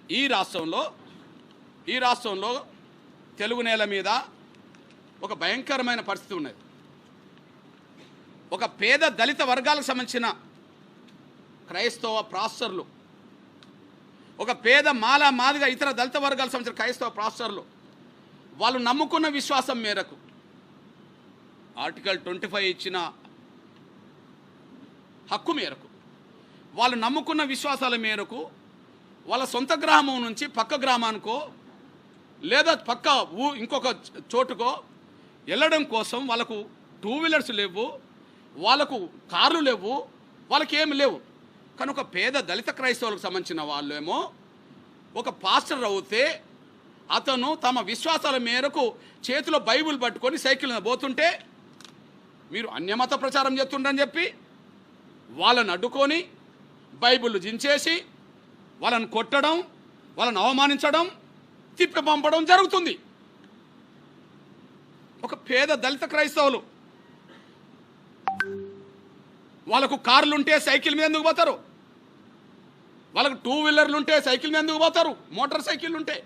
ఈ రాష్ట్రంలో తెలుగు నేల మీద ఒక భయంకరమైన పరిస్థితి ఉన్నది. ఒక పేద దళిత వర్గాలకు సంబంధించిన క్రైస్తవ పాస్టర్లు, ఒక పేద మాదిగా ఇతర దళిత వర్గాలకు సంబంధించిన క్రైస్తవ పాస్టర్లు వాళ్ళు నమ్ముకున్న విశ్వాసం మేరకు ఆర్టికల్ 25 ఇచ్చిన హక్కు మేరకు, వాళ్ళు నమ్ముకున్న విశ్వాసాల మేరకు వాళ్ళ సొంత గ్రామం నుంచి పక్క గ్రామానికో లేదా పక్క ఇంకొక చోటుకో వెళ్ళడం కోసం వాళ్ళకు 2 వీలర్స్ లేవు, వాళ్ళకు కార్లు లేవు, వాళ్ళకి ఏమి లేవు. కానీ ఒక పేద దళిత క్రైస్తవులకు సంబంధించిన వాళ్ళేమో ఒక పాస్టర్ అవుతే అతను తమ విశ్వాసాల మేరకు చేతిలో బైబిల్ పట్టుకొని సైకిల్ మీద పోతుంటే మీరు అన్యమత ప్రచారం చేస్తుండని చెప్పి వాళ్ళని అడ్డుకొని బైబిల్ జించేసి వాళ్ళని కొట్టడం, వాళ్ళని అవమానించడం, తిప్పి పంపడం జరుగుతుంది. ఒక పేద దళిత క్రైస్తవులు వాళ్ళకు కార్లుంటే సైకిల్ మీద ఎందుకు పోతారు? వాళ్ళకు 2 వీలర్లు ఉంటే సైకిల్ మీద ఎందుకు పోతారు? మోటార్ సైకిళ్ళు ఉంటే.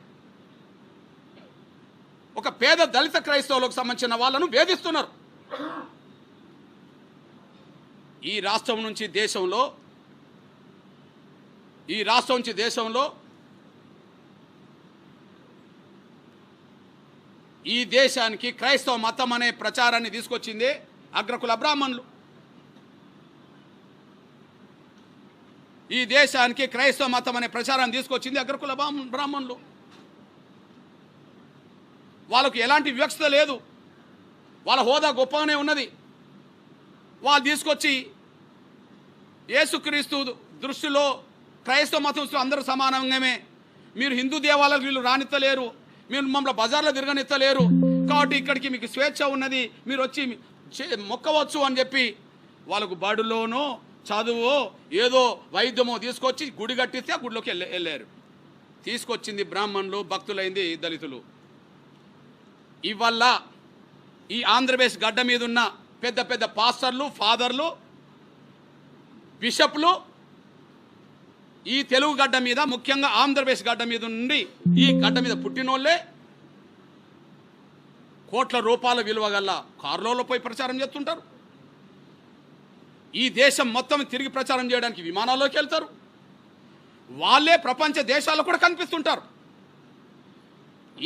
ఒక పేద దళిత క్రైస్తవులకు సంబంధించిన వాళ్ళను వేధిస్తున్నారు. ఈ రాష్ట్రం నుంచి దేశంలో ఈ దేశానికి క్రైస్తవ మతం అనే ప్రచారాన్ని తీసుకొచ్చింది అగ్రకుల బ్రాహ్మణులు. ఈ దేశానికి క్రైస్తవ మతం అనే ప్రచారాన్ని తీసుకొచ్చింది అగ్రకుల బ్రాహ్మణులు. వాళ్ళకు ఎలాంటి వివక్షత లేదు, వాళ్ళ హోదా గొప్పగానే ఉన్నది. వాళ్ళు తీసుకొచ్చి యేసుక్రీస్తు దృష్టిలో క్రైస్తవ మతం అందరూ సమానంగానే, మీరు హిందూ దేవాలయాలకు వీళ్ళు రానిత్తలేరు, మీరు మమ్మల్ని బజార్లో తిరగనిత్తలేరు, కాబట్టి ఇక్కడికి మీకు స్వేచ్ఛ ఉన్నది, మీరు వచ్చి మొక్కవచ్చు అని చెప్పి వాళ్ళకు బడులోనో చదువో ఏదో వైద్యమో తీసుకొచ్చి గుడి కట్టిస్తే ఆ గుడిలోకి వెళ్ళారు. తీసుకొచ్చింది బ్రాహ్మణులు, భక్తులైంది దళితులు. ఇవల్ల ఈ ఆంధ్రప్రదేశ్ గడ్డ మీద ఉన్న పెద్ద పెద్ద పాస్టర్లు, ఫాదర్లు, బిషప్లు ఈ తెలుగు గడ్డ మీద, ముఖ్యంగా ఆంధ్రప్రదేశ్ గడ్డ మీద నుండి ఈ గడ్డ మీద పుట్టినోళ్ళే కోట్ల రూపాయల విలువ గల కార్లలో పోయి ప్రచారం చేస్తుంటారు. ఈ దేశం మొత్తం తిరిగి ప్రచారం చేయడానికి విమానాల్లోకి వెళ్తారు. వాళ్ళే ప్రపంచ దేశాల్లో కూడా కనిపిస్తుంటారు.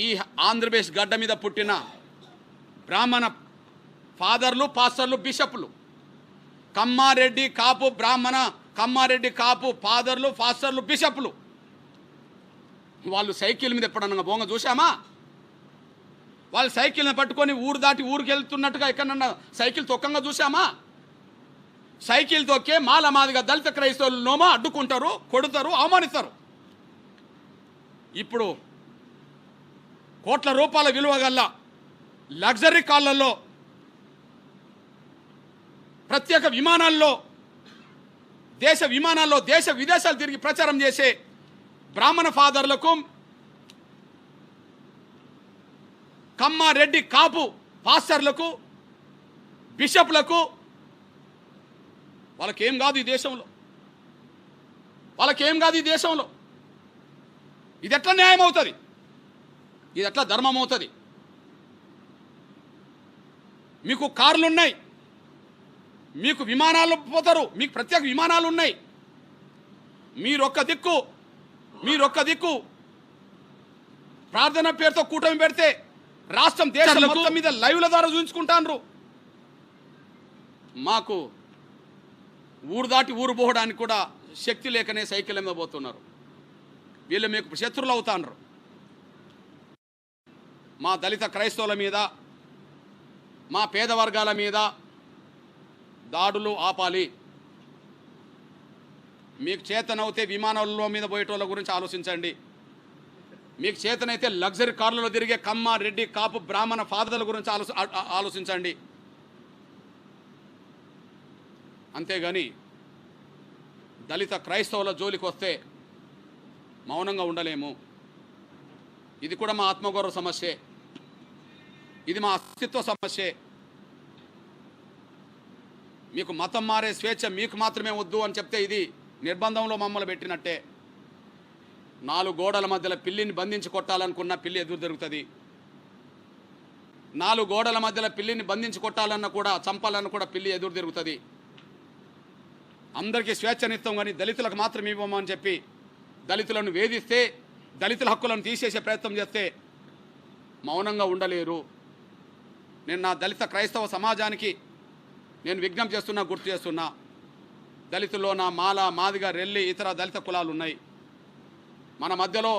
ఈ ఆంధ్రప్రదేశ్ గడ్డ మీద పుట్టిన బ్రాహ్మణ ఫాదర్లు, పాస్టర్లు, బిషప్లు, కమ్మారెడ్డి కాపు బ్రాహ్మణ, కమ్మారెడ్డి కాపు ఫాదర్లు, పాస్టర్లు, బిషప్లు వాళ్ళు సైకిల్ మీద ఎప్పుడన్నా బోంగ చూసామా? వాళ్ళు సైకిల్ని పట్టుకొని ఊరు దాటి ఊరికి వెళ్తున్నట్టుగా ఎక్కడన్నా సైకిల్ తొక్కంగా చూసామా? సైకిల్ తొక్కే మాదిగా దళిత క్రైస్తవులు నోమా అడ్డుకుంటారు, కొడతారు, అవమానిస్తారు. ఇప్పుడు కోట్ల రూపాయల విలువ గల లగ్జరీ కార్లలో, ప్రత్యేక విమానాల్లో, దేశ విదేశాలు తిరిగి ప్రచారం చేసే బ్రాహ్మణ ఫాదర్లకు, కమ్మారెడ్డి కాపు పాస్టర్లకు, బిషప్లకు వాళ్ళకేం కాదు ఈ దేశంలో. ఇది ఎట్లా న్యాయం అవుతుంది? ఇది ఎట్లా ధర్మం అవుతుంది? మీకు కార్లు ఉన్నాయి, మీకు విమానాలు పోతారు, మీకు ప్రత్యేక విమానాలు ఉన్నాయి. మీరొక్క దిక్కు ప్రార్థన పేరుతో కూటమి పెడితే రాష్ట్రం దేశం మొత్తం మీద లైవ్ల ద్వారా చూపించుకుంటారు. మాకు ఊరు దాటి ఊరు పోవడానికి కూడా శక్తి లేకనే సైకిల్ మీద పోతున్నారు. వీళ్ళు మీకు శత్రువులు అవుతాండ్రు. మా దళిత క్రైస్తవుల మీద, మా పేద వర్గాల మీద దాడులు ఆపాలి. మీకు చేతనవుతే విమానాల్లో మీద పోయేటోళ్ళ గురించి ఆలోచించండి. మీకు చేతనైతే లగ్జరీ కార్లలో తిరిగే కమ్మారెడ్డి కాపు బ్రాహ్మణ ఫాదర్ల గురించి ఆలోచించండి. అంతేగాని దళిత క్రైస్తవుల జోలికి వస్తే మౌనంగా ఉండలేము. ఇది కూడా మా ఆత్మగౌరవ సమస్యే, ఇది మా అస్తిత్వ సమస్యే. మీకు మతం మారే స్వేచ్ఛ మీకు మాత్రమే వద్దు అని చెప్తే ఇది నిర్బంధంలో మమ్మల్ని పెట్టినట్టే. నాలుగు గోడల మధ్యలో పిల్లిని బంధించి కొట్టాలనుకున్న పిల్లి ఎదురు తిరుగుతుంది. నాలుగు గోడల మధ్యలో పిల్లిని బంధించి కొట్టాలన్నా కూడా, చంపాలన్నా కూడా పిల్లి ఎదురు తిరుగుతుంది. అందరికీ స్వేచ్ఛనిస్తాం కానీ దళితులకు మాత్రం ఇవ్వమని చెప్పి దళితులను వేధిస్తే, దళితుల హక్కులను తీసేసే ప్రయత్నం చేస్తే మౌనంగా ఉండలేరు. నేను నా దళిత క్రైస్తవ సమాజానికి నేను విజ్ఞప్తి చేస్తున్నా, గుర్తు చేస్తున్నా. దళితుల్లో నా మాల, మాదిగ, రెల్లి, ఇతర దళిత కులాలు ఉన్నాయి. మన మధ్యలో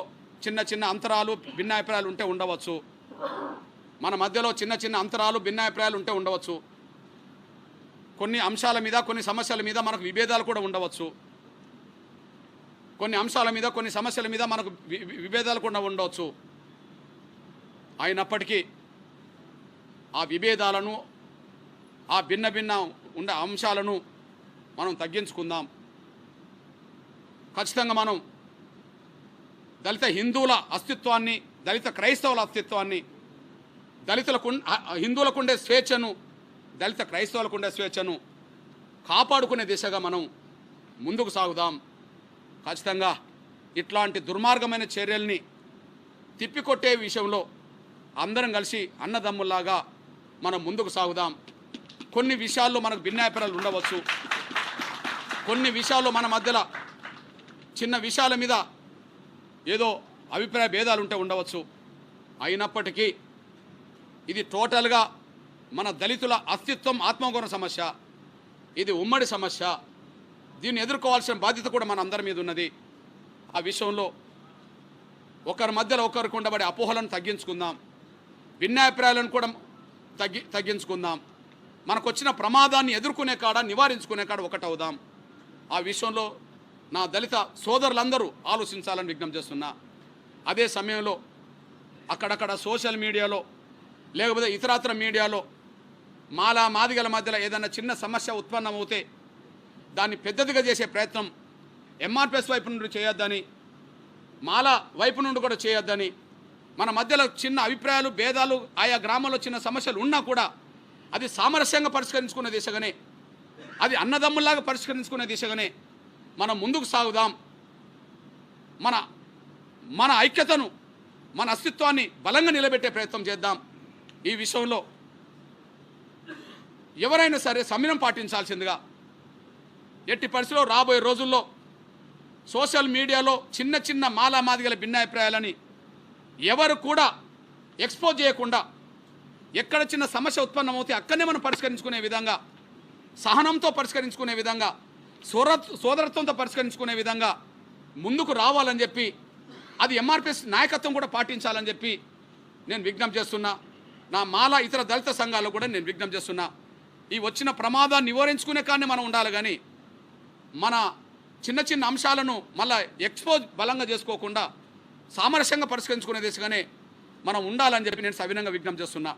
చిన్న చిన్న అంతరాలు, భిన్నాభిప్రాయాలు ఉంటే ఉండవచ్చు. మన మధ్యలో చిన్న చిన్న అంతరాలు, భిన్నాభిప్రాయాలు ఉంటే ఉండవచ్చు. కొన్ని అంశాల మీద, కొన్ని సమస్యల మీద మనకు విభేదాలు కూడా ఉండవచ్చు. కొన్ని అంశాల మీద, కొన్ని సమస్యల మీద మనకు విభేదాలు కూడా ఉండవచ్చు. అయినప్పటికీ ఆ విభేదాలను, ఆ భిన్న భిన్న ఉండే అంశాలను మనం తగ్గించుకుందాం. ఖచ్చితంగా మనం దళిత హిందువుల అస్తిత్వాన్ని, దళిత క్రైస్తవుల అస్తిత్వాన్ని, హిందువులకు ఉండే స్వేచ్ఛను, దళిత క్రైస్తవులకు ఉండే స్వేచ్ఛను కాపాడుకునే దిశగా మనం ముందుకు సాగుదాం. ఖచ్చితంగా ఇట్లాంటి దుర్మార్గమైన చర్యల్ని తిప్పికొట్టే విషయంలో అందరం కలిసి అన్నదమ్ముల్లాగా మనం ముందుకు సాగుదాం. కొన్ని విషయాల్లో మనకు భిన్నాభిప్రాయాలు ఉండవచ్చు. కొన్ని విషయాల్లో మన మధ్యలో చిన్న విషయాల మీద ఏదో అభిప్రాయ భేదాలు ఉంటే ఉండవచ్చు. అయినప్పటికీ ఇది టోటల్గా మన దళితుల అస్తిత్వం, ఆత్మగౌరవ సమస్య. ఇది ఉమ్మడి సమస్య. దీన్ని ఎదుర్కోవాల్సిన బాధ్యత కూడా మన అందరి మీద ఉన్నది. ఆ విషయంలో ఒకరి మధ్యలో ఒకరికి ఉండబడే అపోహలను తగ్గించుకుందాం. భిన్నాభిప్రాయాలను కూడా తగ్గించుకుందాం. మనకు వచ్చిన ప్రమాదాన్ని ఎదుర్కొనే కాడ, నివారించుకునే కాడ ఒకటవుదాం. ఆ విషయంలో నా దళిత సోదరులందరూ ఆలోచించాలని విజ్ఞప్తి చేస్తున్నా. అదే సమయంలో అక్కడక్కడ సోషల్ మీడియాలో లేకపోతే ఇతరత్ర మీడియాలో మాలా, మాదిగల మధ్యలో ఏదైనా చిన్న సమస్య ఉత్పన్నమవుతే దాన్ని పెద్దదిగా చేసే ప్రయత్నం ఎంఆర్పిఎస్ వైపు నుండి చేయొద్దని, మాల వైపు నుండి కూడా చేయొద్దని, మన మధ్యలో చిన్న అభిప్రాయాలు, భేదాలు, ఆయా గ్రామాల్లో చిన్న సమస్యలు ఉన్నా కూడా అది సామరస్యంగా పరిష్కరించుకునే దిశగానే, అది అన్నదమ్ముల్లాగా పరిష్కరించుకునే దిశగానే మనం ముందుకు సాగుదాం. మన ఐక్యతను, మన అస్తిత్వాన్ని బలంగా నిలబెట్టే ప్రయత్నం చేద్దాం. ఈ విషయంలో ఎవరైనా సరే సమయం పాటించాల్సిందిగా, ఎట్టి పరిస్థితిలో రాబోయే రోజుల్లో సోషల్ మీడియాలో చిన్న చిన్న మాలా, మాదిగల భిన్నాభిప్రాయాలని ఎవరు కూడా ఎక్స్పోజ్ చేయకుండా, ఎక్కడ చిన్న సమస్య ఉత్పన్నమవుతే అక్కడనే మనం పరిష్కరించుకునే విధంగా, సహనంతో పరిష్కరించుకునే విధంగా, సోదరత్వంతో పరిష్కరించుకునే విధంగా ముందుకు రావాలని చెప్పి, అది ఎంఆర్పిఎస్ నాయకత్వం కూడా పాటించాలని చెప్పి నేను విజ్ఞప్తి చేస్తున్నా. నా మాల, ఇతర దళిత సంఘాలు కూడా నేను విజ్ఞప్తి చేస్తున్నా. ఈ వచ్చిన ప్రమాదాన్ని నివారించుకునే కానీ మనం ఉండాలి కానీ మన చిన్న చిన్న అంశాలను మళ్ళీ ఎక్స్పోజ్ బలంగా చేసుకోకుండా సామరస్యంగా పరిష్కరించుకునే దిశగానే మనం ఉండాలని చెప్పి నేను సవినంగా విజ్ఞప్తి చేస్తున్నా.